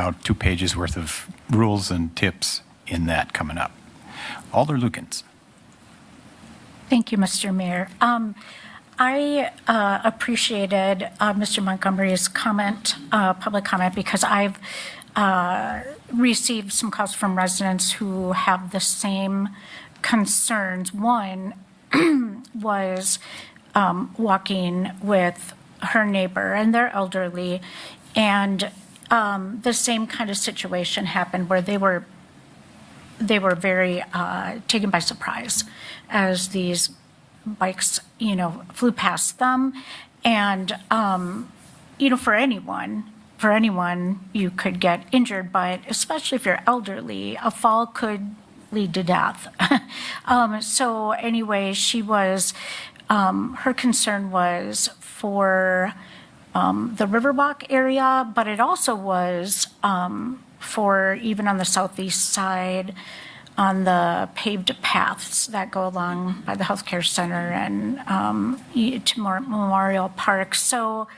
about 2 pages worth of rules and tips in that coming up. Alder Lukens. Thank you, Mr. Mayor. I appreciated Mr. Montgomery's comment, public comment, because I've received some calls from residents who have the same concerns. One was walking with her neighbor, and they're elderly, and the same kind of situation happened where they were very taken by surprise as these bikes, flew past them. And, for anyone, you could get injured, but especially if you're elderly, a fall could lead to death. So anyway, she was, her concern was for the Riverwalk area, but it also was for even on the southeast side, on the paved paths that go along by the healthcare center and to Memorial Park. So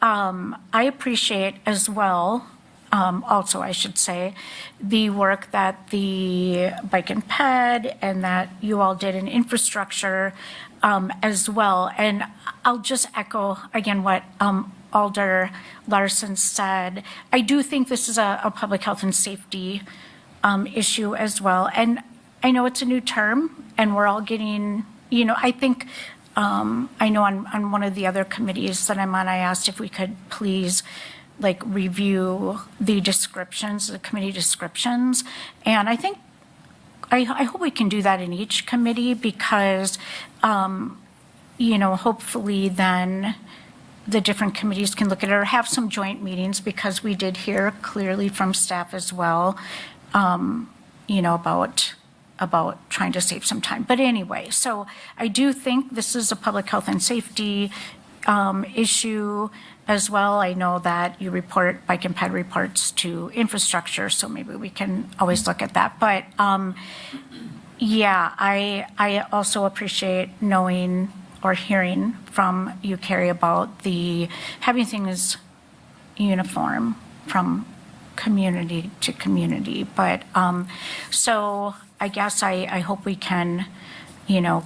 I appreciate as well, also I should say, the work that the Bike and Ped and that you all did in infrastructure as well. And I'll just echo again what Alder Larson said. I do think this is a public health and safety issue as well. And I know it's a new term and we're all getting, I think, I know on one of the other committees that I'm on, I asked if we could please review the descriptions, the committee descriptions. And I think, I hope we can do that in each committee because, hopefully then the different committees can look at it or have some joint meetings because we did hear clearly from staff as well, about trying to save some time. But anyway, so I do think this is a public health and safety issue as well. I know that you report, Bike and Ped reports to infrastructure, so maybe we can always look at that. But I also appreciate knowing or hearing from you, Carrie, about the having things uniform from community to community. But so I guess I hope we can,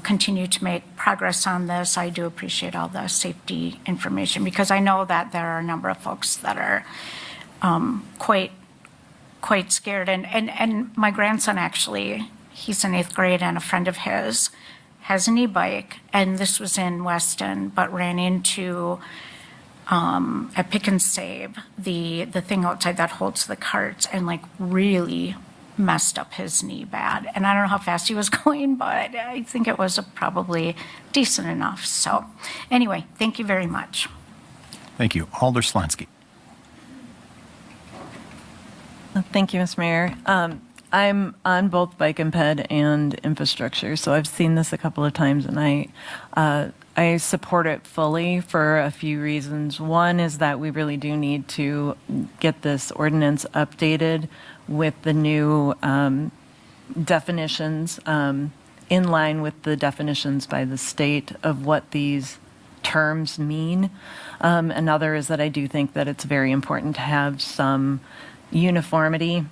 continue to make progress on this. I do appreciate all the safety information because I know that there are a number of folks that are quite scared. And my grandson actually, he's in 8th grade and a friend of his has an e-bike, and this was in Weston, but ran into at Pick and Save, the thing outside that holds the carts, and really messed up his knee bad. And I don't know how fast he was going, but I think it was probably decent enough. So anyway, thank you very much. Thank you. Alder Slansky. Thank you, Mr. Mayor. I'm on both Bike and Ped and infrastructure, so I've seen this a couple of times, and I support it fully for a few reasons. One is that we really do need to get this ordinance updated with the new definitions in line with the definitions by the state of what these terms mean. Another is that I do think that it's very important to have some uniformity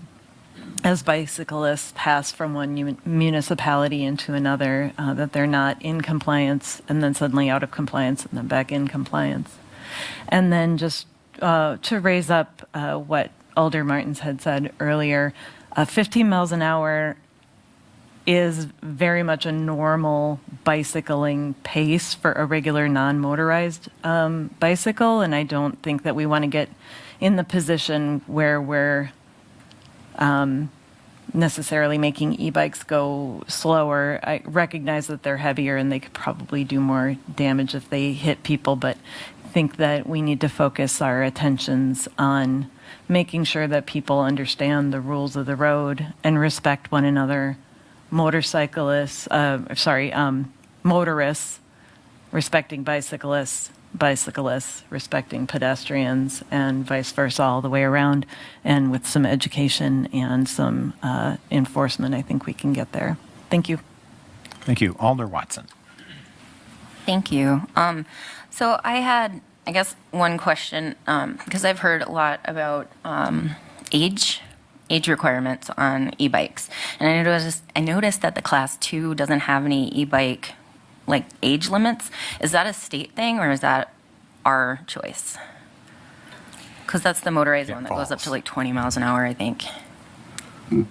as bicyclists pass from one municipality into another, that they're not in compliance and then suddenly out of compliance and then back in compliance. And then just to raise up what Alder Martins had said earlier, 15 miles an hour is very much a normal bicycling pace for a regular non-motorized bicycle, and I don't think that we want to get in the position where we're necessarily making e-bikes go slower. I recognize that they're heavier and they could probably do more damage if they hit people, but I think that we need to focus our attentions on making sure that people understand the rules of the road and respect one another. Motorists respecting bicyclists, bicyclists respecting pedestrians, and vice versa all the way around. And with some education and some enforcement, I think we can get there. Thank you. Thank you. Alder Watson. Thank you. So I had, I guess, one question, because I've heard a lot about age requirements on e-bikes. And I noticed that the Class 2 doesn't have any e-bike, like, age limits. Is that a state thing, or is that our choice? Because that's the motorized It one that goes up to falls. like 20 miles an hour, I think.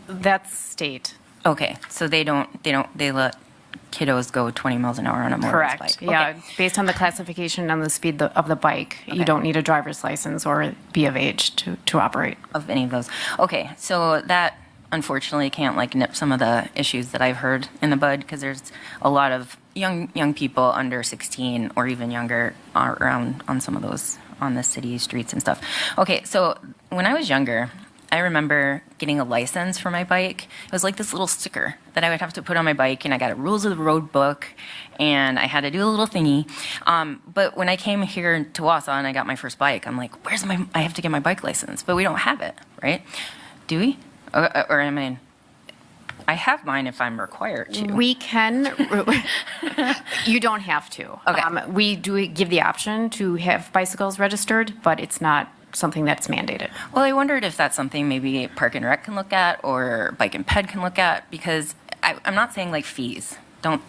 That's state. Okay, so they let kiddos go 20 miles an hour on a motorized Correct. bike. Yeah, Okay. based on the classification on the speed of the bike, Okay. you don't need a driver's license or be of age to operate. Of any of those. Okay, so that unfortunately can't like nip some of the issues that I've heard in the bud, because there's a lot of young people under 16 or even younger around on some of those on the city streets and stuff. Okay, so when I was younger, I remember getting a license for my bike. It was like this little sticker that I would have to put on my bike, and I got a rules of the road book, and I had to do a little thingy. But when I came here to Wausau and I got my first bike, I'm like, I have to get my bike license, but we don't have it, right? Do we? Or I mean, I have mine if I'm required to. We can, you don't have to. Okay. We do give the option to have bicycles registered, but it's not something that's mandated. Well, I wondered if that's something maybe Park and Rec can look at or Bike and Ped can look at, because I'm not saying like fees. Don't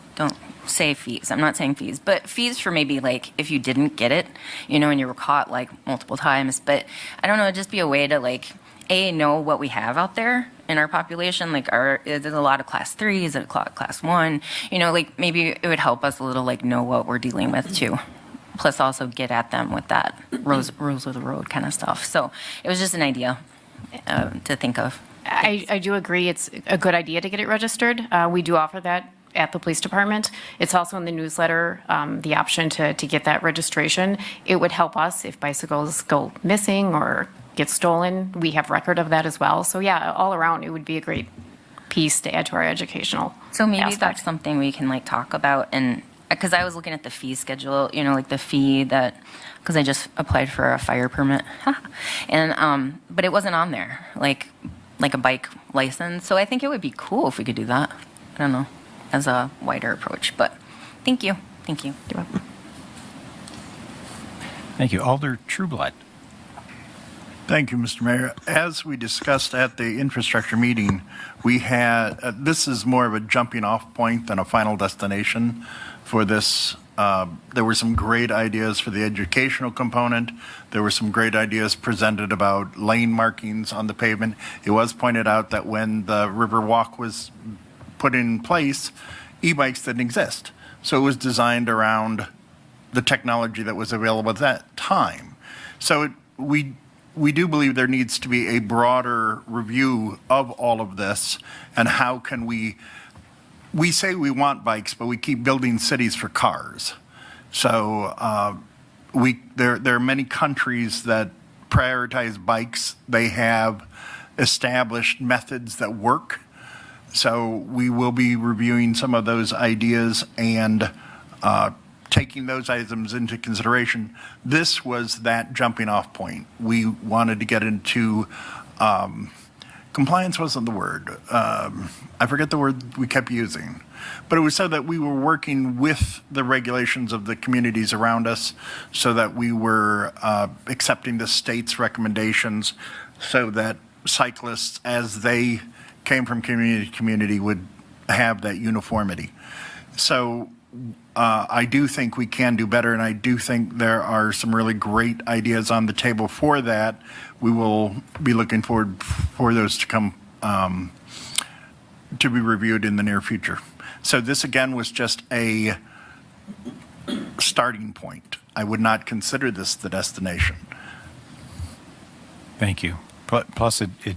say fees. I'm not saying fees, but fees for maybe like if you didn't get it, and you were caught like multiple times. But I don't know, it'd just be a way to like know what we have out there in our population. Like, there's a lot of Class 3s and Class 1. Like maybe it would help us a little like know what we're dealing with too. Plus also get at them with that rules of the road kind of stuff. So it was just an idea to think of. I do agree it's a good idea to get it registered. We do offer that at the police department. It's also in the newsletter, the option to get that registration. It would help us if bicycles go missing or get stolen. We have record of that as well. So yeah, all around, it would be a great piece to add to our educational So maybe aspect. that's something we can like talk about, and because I was looking at the fee schedule, like the fee that, because I just applied for a fire permit, and but it wasn't on there, like a bike license. So I think it would be cool if we could do that. I don't know, as a wider approach. But thank you. You're welcome. Thank you. Alder Trueblood. Thank you, Mr. Mayor. As we discussed at the infrastructure meeting, we had, this is more of a jumping off point than a final destination for this. There were some great ideas for the educational component. There were some great ideas presented about lane markings on the pavement. It was pointed out that when the Riverwalk was put in place, e-bikes didn't exist. So it was designed around the technology that was available at that time. So we do believe there needs to be a broader review of all of this, and how can we say we want bikes, but we keep building cities for cars. So there are many countries that prioritize bikes. They have established methods that work. So we will be reviewing some of those ideas and taking those items into consideration. This was that jumping off point. We wanted to get into, compliance wasn't the word. I forget the word we kept using. But it was so that we were working with the regulations of the communities around us, so that we were accepting the state's recommendations, so that cyclists, as they came from community to community, would have that uniformity. So I do think we can do better, and I do think there are some really great ideas on the table for that. We will be looking forward for those to come to be reviewed in the near future. So this, again, was just a starting point. I would not consider this the destination. Thank you. Plus, it